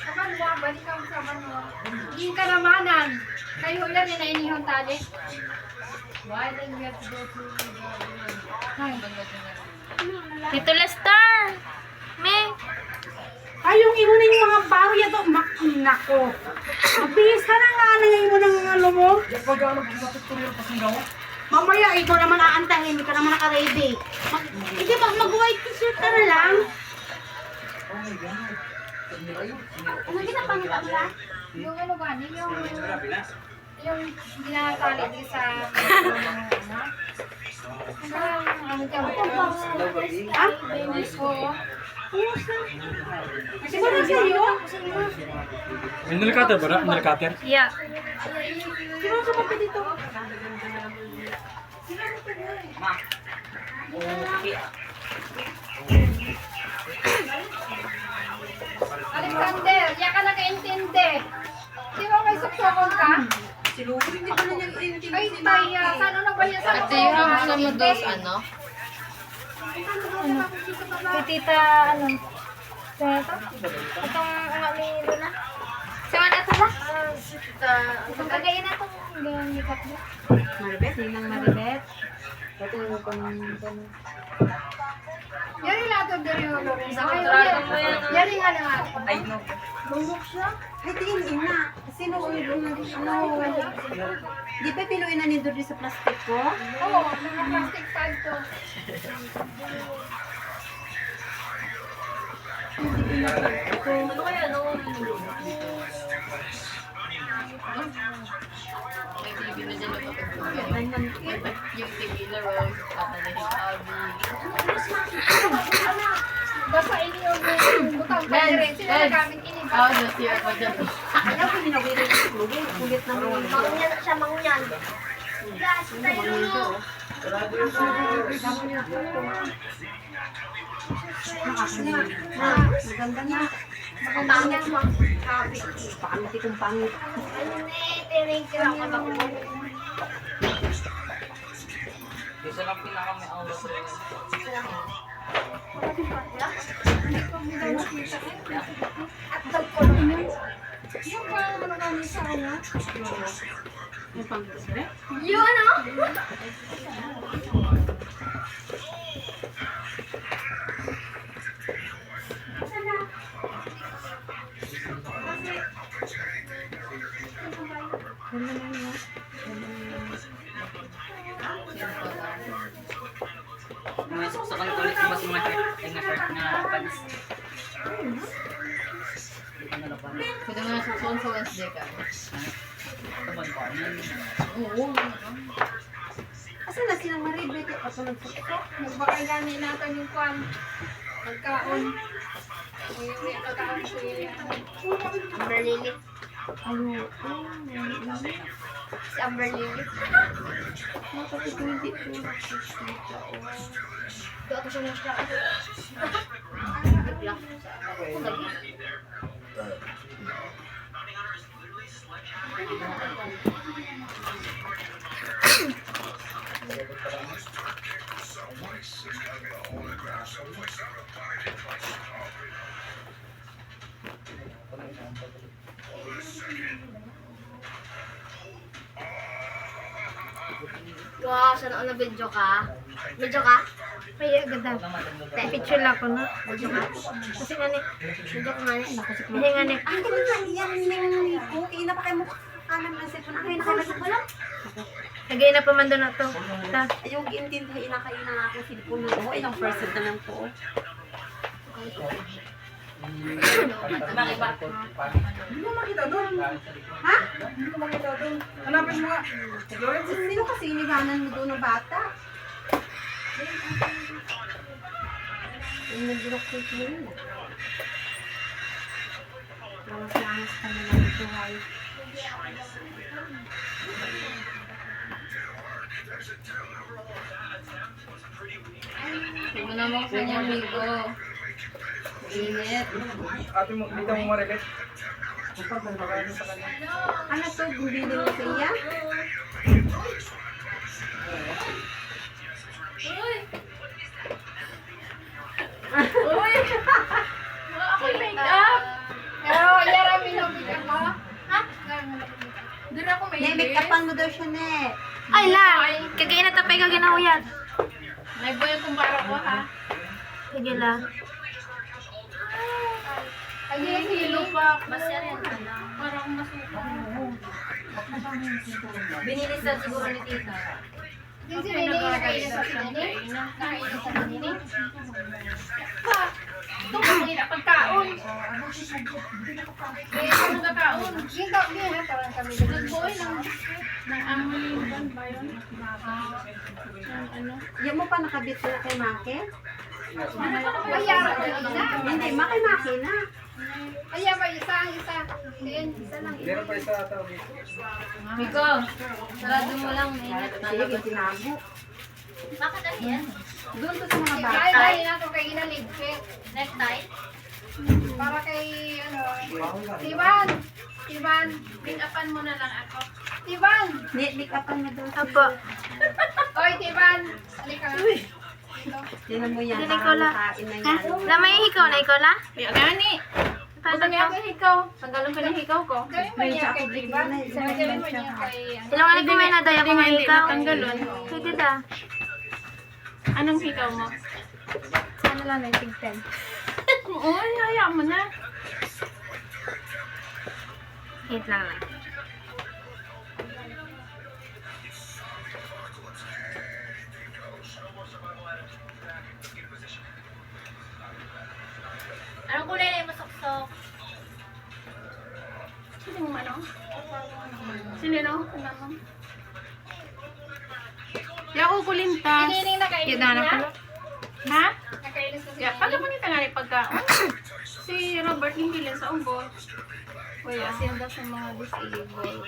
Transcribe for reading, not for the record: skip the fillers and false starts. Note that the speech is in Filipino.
Kabanwa, balik ang kabanwa. Hindi ka namanan. Kayo yan, inainihong tali. Why then we have to go to Tito Lester! Me! Ay, yung imo na yung mga baro yan to. Nako. Mabilis ka na nga na imo ng ano mo. Mamaya, ikaw naman aantahin. Hindi ka naman naka-ready. Hindi ba, mag-white t-shirt ka na lang. Ano ginapangit ang ba? yung ano ba, yung ginatali din sa ano Ha? Siguro sa'yo? May nalikater ba? Nalikater? Yeah. Siguro sa papi dito. Alexander, yan ka nakaintindi. Di ba may suksokon ka? Hindi ko na niyang intindi. Ay, taya. Saan na ba yan sa Ate, yung gusto mo dos, ano? Kay tita, ano? Ito? Itong aming Luna? Sama na ito ba? Itong kagayin na itong gamikap mo. Maribet, yun ang maribet. Ito yung Yan yung lahat ng diri yung lori. Yan yung ano nga. Ay, no. Bumuk siya? Ay, tingin ina. Sino ulo na ano? Di ba piluin na nito sa plastic ko? Oo, naka-plastic tag to. Ano kaya, no? May TV na dyan napapagpapagpapag. Yung TV na Rose, at na yung Abby. Basta ini yung butang pa rin. Sila nagamit ini. Oh, just here ako dyan. Ayaw ko ninawirin yung klubin. Kulit na mo. Mangyan siya, mangyan. Gas, tayo mo. Maganda na. Pangyan mo. Pangit itong pangit. Ano na eh, tinig ka ako lang mo. Isa lang pinaka may aura sa At tagpulong mo. Yung parang ano kami sa kanya? Yung pangit eh? Yun ano? May suksakan ulit mas mga shirt ay nga shirt na pants. Pwede mo na susuon sa Wednesday ka. Tabon ko. Oo. Asan na silang maribet? Ako nagsuksok. Magbakay gani natin yung kwan. Magkaon. Yung may pagkaon siya. Amber Lily. Ayun. Si Amber Lily. Nakapagpindi ko nakikita. Ito ako siya na siya. Black. Lagi. Wow, sana na video ka? Video ka? Ay, ganda. Picture lang ko na. Video ka? Kasi nga ni, video ko nga ni. Hindi nga ni. Ay, ganun yan yung ko. Inapakay mo kanan ng cellphone. Ay, nakalasok ko lang. Lagay na pa man doon na to. Ta. Yung intindihin inakain na nga akong cellphone na to. Ilang person na lang to. Bakit ba? Hindi mo makita doon. Ha? Hindi mo makita doon. Hanapin mo nga. Sino kasi iniganan mo doon ng bata? Yung nag-block ko yun. Langas-langas ka na lang ito, hay. Tingnan naman sa kanyang bigo. Init. Ate mo, dito mo maribet. Kapag nagkakain sa kanya. Ano to? Bumili mo sa iya? Ne, make upan mo daw siya, ne. Ay la, kagayin na tapay ka ginahuyat. May boy kung para ko ha. Sige la. Ay, hilo pa. Basta rin. Parang masuka. Binilisan siguro ni tita. Yung si Nene, nakainis sa si Nene. Nakainis sa si Nene. Pa, ito kamay na pagkaon. Eh, ano na kaon? Yung tao niya ha, parang kami. Nag-boy lang. Nang ba yun? Ano? Yan mo pa nakabit na kay Maki? Bayara ko na. Hindi, Maki na. Kaya ba isa? Ayan, isa lang. Meron pa isa ata. Miko, sarado mo lang. Maingat na Sige, tinago. Bakit ano yan? Doon to sa mga bata. Kaya dahil na ito kay inaligpit. Necktie? Para kay, ano, Tiban! Tiban, pick-upan mo na lang ako. Tiban! Ne, make upan mo daw. Apo. Oy, Tiban! Halika nga. Tinan mo yan. Hindi ko la. Kain na Ha? yan. Lamay hikaw na ikaw la? Kaya gani! Paano niya to? ako hikaw. Tanggalon ko ng hikaw ko. Gawin mo niya kay Tiban. Gawin mo niya kay... Ilang alig ko may nadaya ko may hikaw? Tanggalon. Pwede da. Anong hikaw mo? Ano lang may tigten? Oo, hayaan mo na. Hit lang lang. Anong kulay na yung masok-sok? Sino mo ano? Sino no? Ano? Yaku kulintas. Hindi nakainis na? Ha? Nakainis na siya. Pagka manita nga rin pagkaon. Si Robert hindi lang sa umbot. Wala, siya daw sa mga disabled.